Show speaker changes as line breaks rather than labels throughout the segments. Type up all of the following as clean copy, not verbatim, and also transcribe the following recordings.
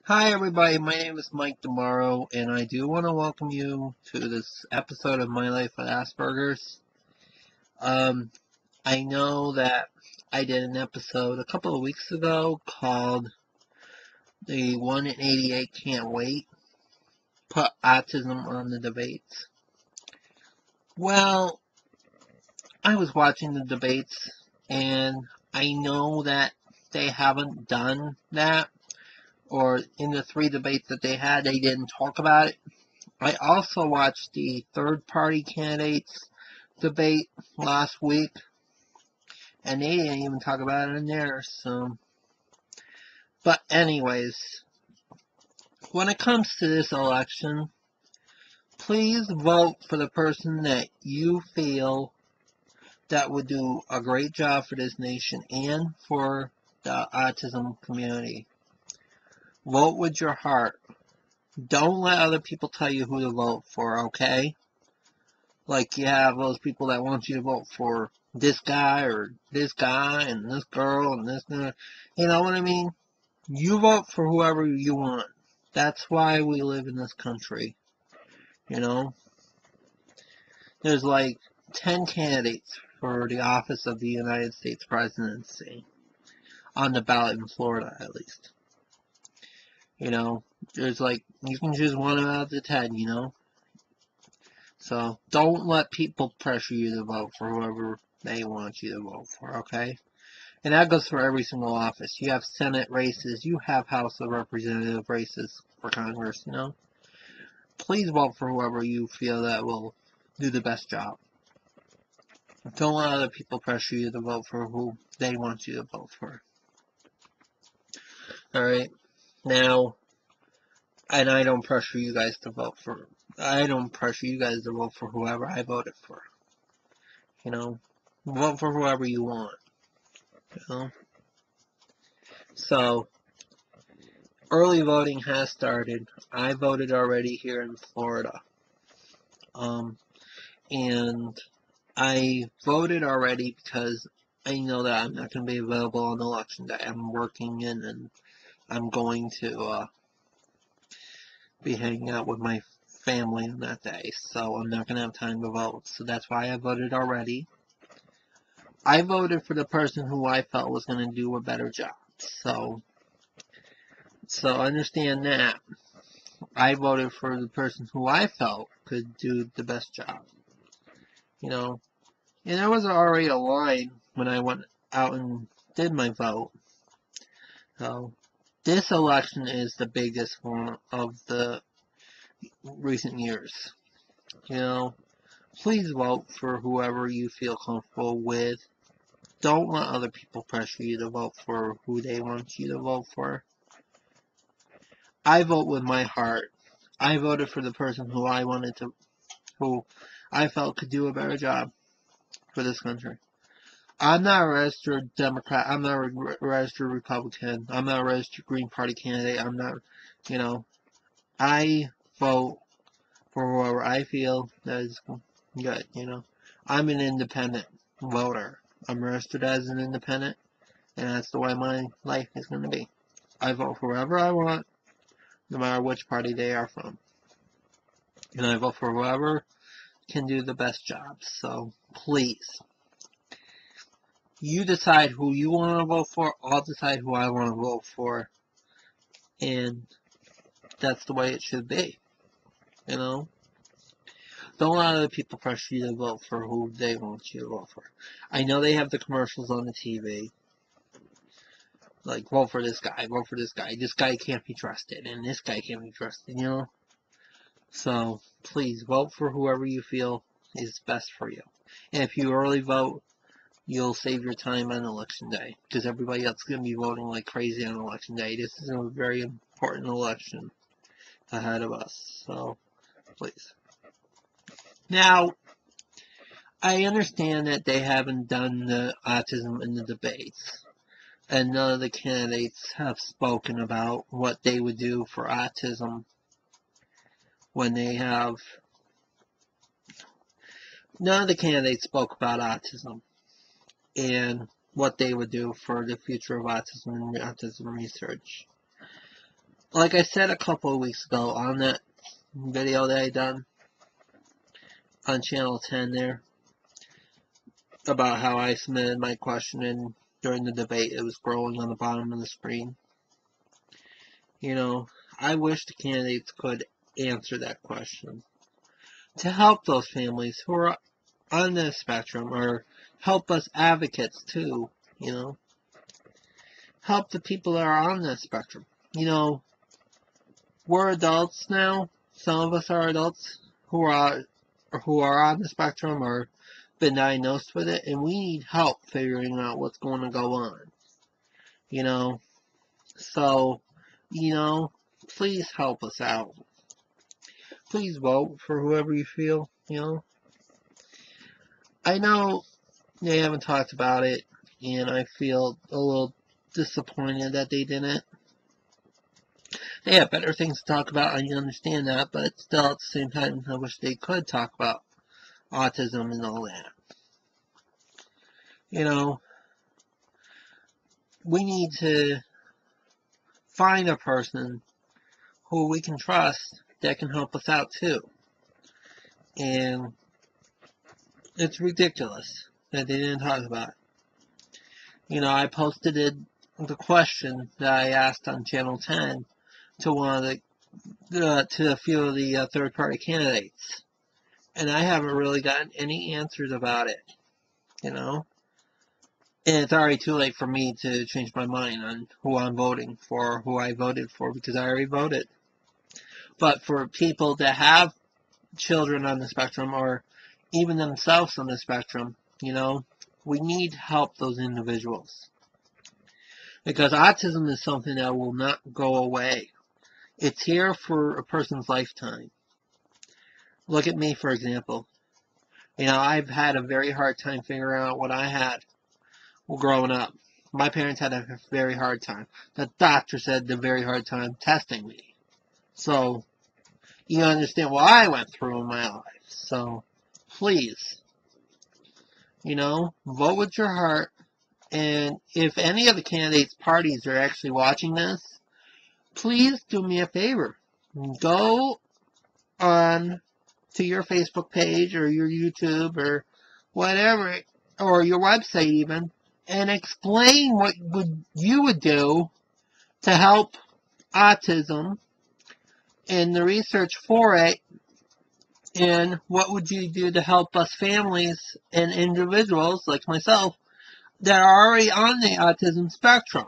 Hi everybody, my name is Mike Tomorrow, and I do want to welcome you to this episode of My Life with Asperger's. Um, I know that I did an episode a couple of weeks ago called The 1 in 88 Can't Wait, Put Autism on the Debates. Well, I was watching the debates, and I know that they haven't done that, or in the 3 debates that they had, they didn't talk about it. I also watched the third-party candidates debate last week, and they didn't even talk about it in there. But anyways, when it comes to this election, please vote for the person that you feel that would do a great job for this nation and for the autism community. Vote with your heart. Don't let other people tell you who to vote for, okay? Like you have those people that want you to vote for this guy or this guy and this girl and this, you know what I mean? You vote for whoever you want. That's why we live in this country, you know? There's like 10 candidates for the office of the United States presidency on the ballot in Florida, at least. You know, there's like, you can choose one out of the 10, you know? So, don't let people pressure you to vote for whoever they want you to vote for, okay? And that goes for every single office. You have Senate races, you have House of Representative races for Congress, you know? Please vote for whoever you feel that will do the best job. Don't let other people pressure you to vote for who they want you to vote for. Alright? Now, and I don't pressure you guys to vote for, I don't pressure you guys to vote for whoever I voted for. You know? Vote for whoever you want. You know? So, early voting has started. I voted already here in Florida. And I voted already because I know that I'm not going to be available on election day. I'm working in and I'm going to be hanging out with my family on that day. So I'm not going to have time to vote. So that's why I voted already. I voted for the person who I felt was going to do a better job. So understand that. I voted for the person who I felt could do the best job. You know, and there was already a line when I went out and did my vote. So, this election is the biggest one of the recent years. You know, please vote for whoever you feel comfortable with. Don't let other people pressure you to vote for who they want you to vote for. I vote with my heart. I voted for the person who who I felt could do a better job for this country. I'm not a registered Democrat. I'm not a registered Republican. I'm not a registered Green Party candidate. I'm not, you know, I vote for whoever I feel that is good, you know. I'm an independent voter. I'm registered as an independent, and that's the way my life is going to be. I vote for whoever I want, no matter which party they are from. And I vote for whoever can do the best job. So, please, you decide who you want to vote for. I'll decide who I want to vote for. And that's the way it should be. You know? Don't let other people pressure you to vote for who they want you to vote for. I know they have the commercials on the TV. Like, vote for this guy, vote for this guy. This guy can't be trusted, and this guy can't be trusted, you know? So, please, vote for whoever you feel is best for you. And if you early vote, you'll save your time on election day. Because everybody else is going to be voting like crazy on election day. This is a very important election ahead of us. So, please. Now, I understand that they haven't done the autism in the debates. And none of the candidates have spoken about what they would do for autism when they have... None of the candidates spoke about autism and what they would do for the future of autism and autism research. like I said a couple of weeks ago on that video that I done on Channel 10 there, about how I submitted my question and during the debate it was scrolling on the bottom of the screen. You know, I wish the candidates could answer that question to help those families who are on the spectrum, or help us advocates too, you know. Help the people that are on the spectrum. You know, we're adults now. Some of us are adults who are on the spectrum or been diagnosed with it, and we need help figuring out what's going to go on. You know, so, you know, please help us out. Please vote for whoever you feel, you know. I know they haven't talked about it, and I feel a little disappointed that they didn't. They have better things to talk about, I understand that, but still at the same time, I wish they could talk about autism and all that. You know, we need to find a person who we can trust that can help us out too. And it's ridiculous that they didn't talk about it. You know, I posted the question that I asked on Channel 10 to one of to a few of the third-party candidates, and I haven't really gotten any answers about it. You know, and it's already too late for me to change my mind on who I'm voting for, who I voted for, because I already voted. But for people that have children on the spectrum, or even themselves on the spectrum, you know, we need to help those individuals. Because autism is something that will not go away. It's here for a person's lifetime. Look at me, for example. You know, I've had a very hard time figuring out what I had growing up. My parents had a very hard time. The doctor said a very hard time testing me. So, you understand what I went through in my life. So, please, you know, vote with your heart. And if any of the candidates' parties are actually watching this, please do me a favor. Go on to your Facebook page or your YouTube or whatever, or your website even, and explain what you would do to help autism and the research for it, and what would you do to help us families and individuals like myself that are already on the autism spectrum.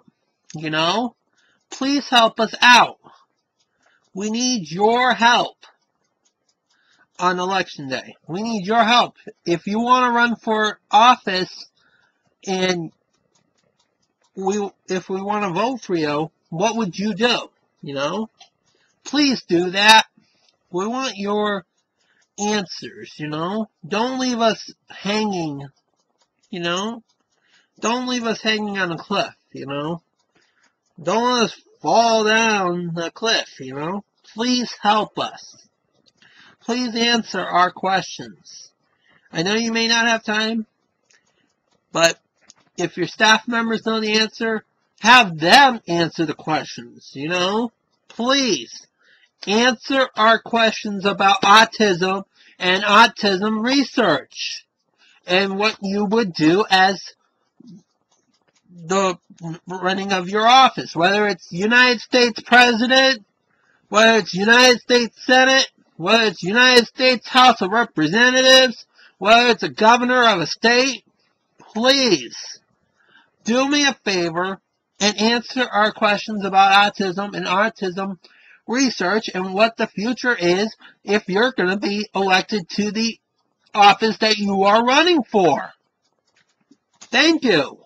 You know, please help us out. We need your help on election day. We need your help. If you want to run for office and if we want to vote for you, what would you do? You know, please do that. We want your answers, you know. Don't leave us hanging, you know. Don't leave us hanging on a cliff, you know. Don't let us fall down the cliff, you know. Please help us. Please answer our questions. I know you may not have time, but if your staff members know the answer, have them answer the questions, you know. Please answer our questions about autism and autism research and what you would do as the running of your office, whether it's United States President, whether it's United States Senate, whether it's United States House of Representatives, whether it's a governor of a state. Please do me a favor and answer our questions about autism and autism research and what the future is if you're going to be elected to the office that you are running for. Thank you.